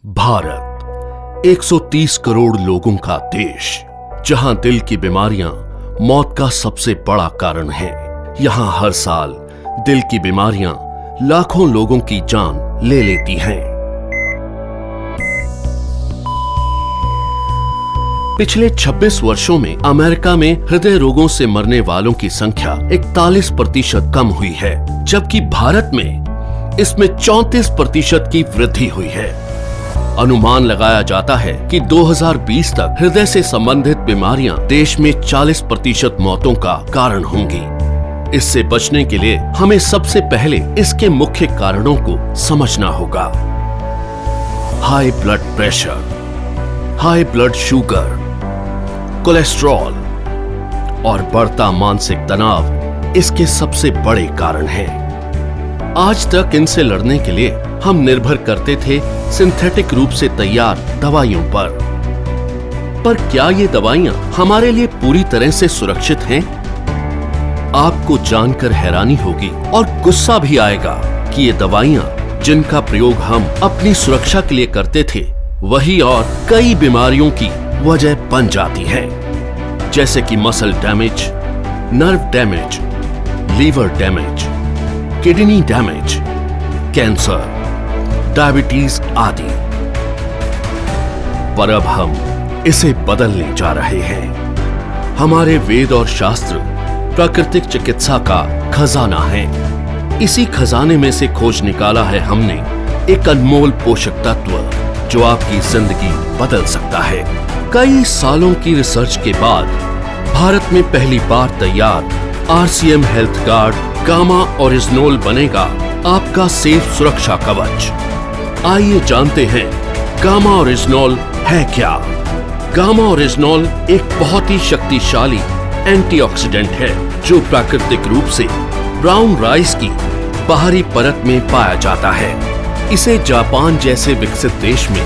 भारत 130 करोड़ लोगों का देश, जहां दिल की बीमारियां मौत का सबसे बड़ा कारण है। यहां हर साल दिल की बीमारियां लाखों लोगों की जान ले लेती हैं। पिछले 26 वर्षों में अमेरिका में हृदय रोगों से मरने वालों की संख्या 41% कम हुई है, जबकि भारत में इसमें 34% की वृद्धि हुई है। अनुमान लगाया जाता है कि 2020 तक हृदय से संबंधित बीमारियां देश में 40% मौतों का कारण होंगी। इससे बचने के लिए हमें सबसे पहले इसके मुख्य कारणों को समझना होगा। High blood pressure, high blood sugar, cholesterol और बढ़ता मानसिक तनाव इसके सबसे बड़े कारण हैं। आज तक इनसे लड़ने के लिए हम निर्भर करते थे सिंथेटिक रूप से तैयार दवाइयों पर क्या ये दवाइयां हमारे लिए पूरी तरह से सुरक्षित हैं? आपको जानकर हैरानी होगी और गुस्सा भी आएगा कि ये दवाइयां जिनका प्रयोग हम अपनी सुरक्षा के लिए करते थे, वही और कई बीमारियों की वजह बन जाती है, जैसे कि muscle damage, nerve damage, liver damage, kidney damage, cancer, diabetes आदि। पर अब हम इसे बदलने जा रहे हैं। हमारे वेद और शास्त्र प्राकृतिक चिकित्सा का खजाना है। इसी खजाने में से खोज निकाला है हमने एक अनमोल पोषक तत्व जो आपकी जिंदगी बदल सकता है। कई सालों की रिसर्च के बाद भारत में पहली बार तैयार RCM हेल्थ गार्ड गामा ओरिजिनोल बनेगा आपका सेफ सुरक्षा कवच। आइए जानते हैं गामा ओरिजिनोल है क्या। गामा ओरिजिनोल एक बहुत ही शक्तिशाली एंटीऑक्सीडेंट है जो प्राकृतिक रूप से ब्राउन राइस की बाहरी परत में पाया जाता है। इसे जापान जैसे विकसित देश में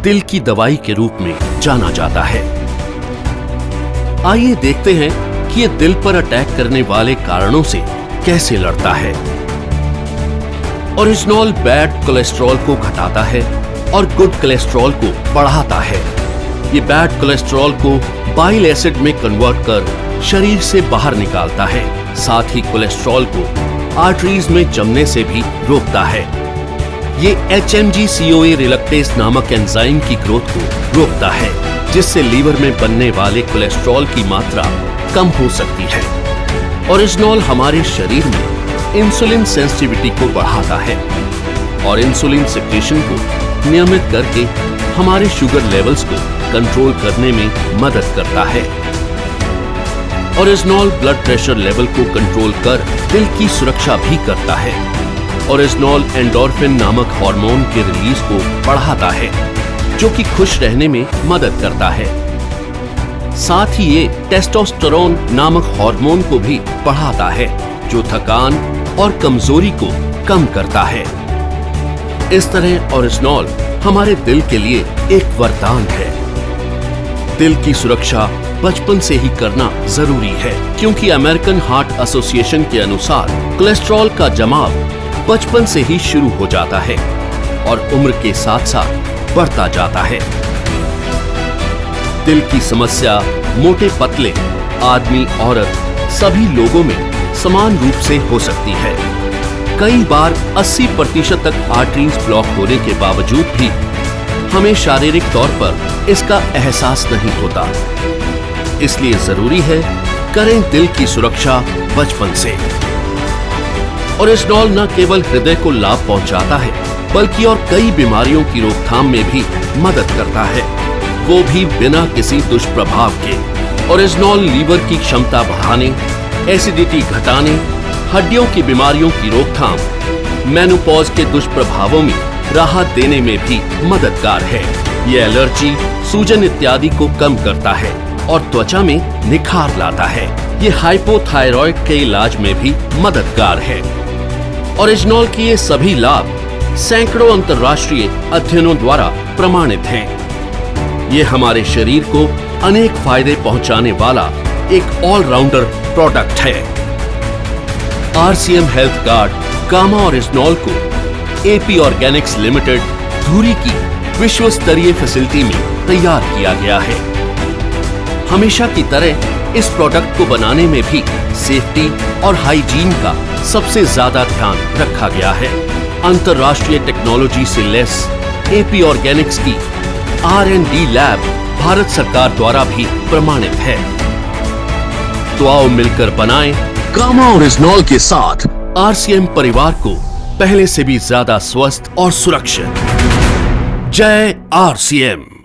दिल की दवाई के रूप में जाना जाता है। आइए देखते हैं कि ये दिल पर अटैक करने वाले कारणों से कैसे लड़ता है। ओरिजिनोल बैड कोलेस्ट्रॉल को घटाता है और गुड कोलेस्ट्रॉल को बढ़ाता है। ये बैड कोलेस्ट्रॉल को बाइल एसिड में कन्वर्ट कर शरीर से बाहर निकालता है। साथ ही कोलेस्ट्रॉल को आर्टरीज में जमने से भी रोकता है। ये HMG-CoA रिलक्टेज नामक एंजाइम की ग्रोथ को रोकता है, जिससे लीवर में बनने वाले कोलेस्ट्रॉल की मात्रा कम हो सकती है। ओरिजिनोल हमारे शरीर में इंसुलिन सेंसिटिविटी को बढ़ाता है और इंसुलिन सिक्रेशन को नियमित करके हमारे शुगर लेवल्स को कंट्रोल करने में मदद करता है। ओरिजिनोल ब्लड प्रेशर लेवल को कंट्रोल कर दिल की सुरक्षा भी करता है। ओरिजिनोल एंडोर्फिन नामक हार्मोन के रिलीज को बढ़ाता है, जो कि खुश रहने में मदद करता है। साथ ही ये टेस्टोस्टेरोन नामक हार्मोन को भी बढ़ाता है, जो थकान और कमजोरी को कम करता है। इस तरह ओरिजिनोल हमारे दिल के लिए एक वरदान है। दिल की सुरक्षा बचपन से ही करना जरूरी है, क्योंकि अमेरिकन हार्ट एसोसिएशन के अनुसार कोलेस्ट्रॉल का जमाव बचपन से ही शुरू हो जाता है और उम्र के साथ साथ बढ़ता जाता है। दिल की समस्या मोटे पतले, आदमी औरत सभी लोगों में समान रूप से हो सकती है। कई बार 80% तक आर्टरीज ब्लॉक होने के बावजूद भी हमें शारीरिक तौर पर इसका एहसास नहीं होता। इसलिए जरूरी है करें दिल की सुरक्षा बचपन से। ओरिजिनोल न केवल हृदय को लाभ पहुंचाता है, बल्कि और कई बीमारियों की रोकथाम में भी मदद करता है, वो भी बिना किसी दुष्प्रभाव के। ओरिजिनोल लीवर की क्षमता बढ़ाने, एसिडिटी घटाने, हड्डियों की बीमारियों की रोकथाम, मेनोपॉज के दुष्प्रभावों में राहत देने में भी मददगार है। ये एलर्जी, सूजन इत्यादि को कम करता है और त्वचा में निखार लाता है। ये हाइपोथायरॉइड के इलाज में भी मददगार है। ओरिजिनोल के ये सभी लाभ सैकड़ों अंतर्राष्ट्रीय अध्ययनों द्वारा प्रमाणित हैं। ये हमारे शरीर को अनेक फायदे पहुंचाने वाला एक ऑलराउंडर प्रोडक्ट है। RCM हेल्थ गार्ड गामा ओरिजिनोल को AP ऑर्गेनिक्स लिमिटेड धुरी की विश्व स्तरीय फैसिलिटी में तैयार किया गया है। हमेशा की तरह इस प्रोडक्ट को बनाने में भी सेफ्टी और हाइजीन का सबसे ज्यादा ध्यान रखा गया है। अंतर्राष्ट्रीय टेक्नोलॉजी से लैस एपी ऑर्गेनिक्स की R&D लैब भारत सरकार द्वारा भी प्रमाणित है। तो आओ मिलकर बनाएं कामा ओरिजिनॉल के साथ RCM परिवार को पहले से भी ज्यादा स्वस्थ और सुरक्षित। जय RCM।